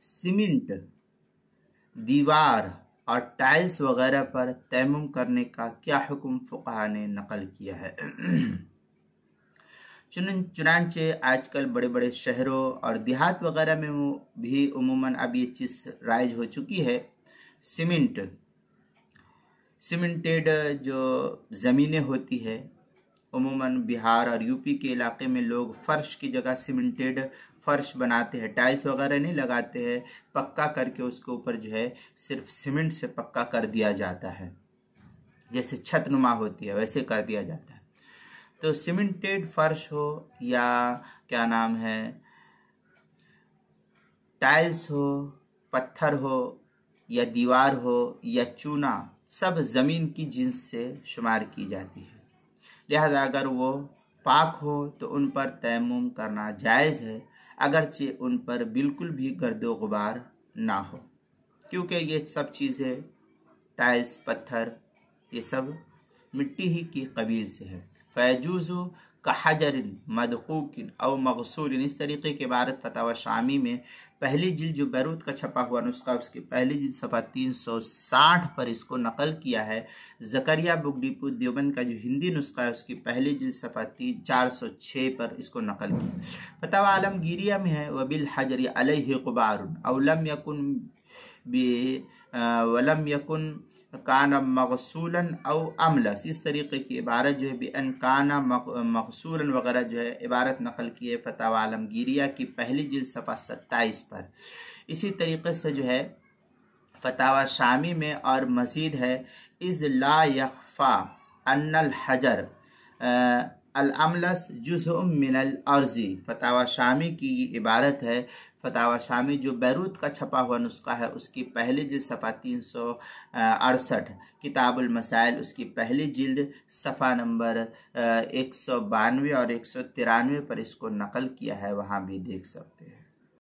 Cement, दीवार और tiles वगैरह पर तयम्मुम करने का क्या हुक्म फुक़हा ने नकल किया है। चुनांचे आजकल बड़े बड़े शहरों और देहात वगैरह में भी उमूमन अब ये चीज़ राइज हो चुकी है। सीमेंटेड जो ज़मीनें होती है, उमूमन बिहार और यूपी के इलाके में लोग फर्श की जगह सीमेंटेड फर्श बनाते हैं, टाइल्स वगैरह नहीं लगाते हैं, पक्का करके उसके ऊपर जो है सिर्फ सीमेंट से पक्का कर दिया जाता है, जैसे छत नुमा होती है वैसे कर दिया जाता है। तो सीमेंटेड फर्श हो या क्या नाम है टाइल्स हो, पत्थर हो या दीवार हो या चूना, सब ज़मीन की जिन्स से शुमार की जाती है। लिहाजा अगर वो पाक हो तो उन पर तयम्मुम करना जायज़ है, अगरचे उन पर बिल्कुल भी गर्दो गुबार ना हो, क्योंकि ये सब चीज़ें टाइल्स पत्थर ये सब मिट्टी ही की कबील से है। फ़यजूज़ु कहजरिन मदकूकिन और मगसूलिन, इस तरीके के इबारत फतावा शामी में पहली जिल्द जो बैरूत का छपा हुआ नुस्खा उसकी पहली जिल्द सफ़ा 360 पर इसको नकल किया है। ज़करिया बुक डिपो देवबंद का जो हिंदी नुस्खा है उसकी पहली जिल्द सफ़ा 406 पर इसको नकल किया। फतावा आलमगीरिया में है वबिल हजरी अलैहि गुबारुन औ लम यकुन काना मगसूलन औ अमलस, इस तरीके की इबारत जो है बेअन काना मगसूलन वगैरह जो है इबारत नकल की है फतावा आलमगीरिया की पहली जिल्द सफ़ा 27 पर। इसी तरीके से जो है फतावा शामी में और मज़ीद है इज़ ला यख्फा अन्नल हजर अल अमलस जुज़उम मिनल अर्ज़ी, फतावा शामी की ये इबारत है। फतावा शामी जो बैरूत का छपा हुआ नुस्खा है उसकी पहली जिल्द सफ़ा 368, किताबुल मसाइल उसकी पहली जिल्द सफ़ा नंबर 192 और 193 पर इसको नकल किया है, वहाँ भी देख सकते हैं।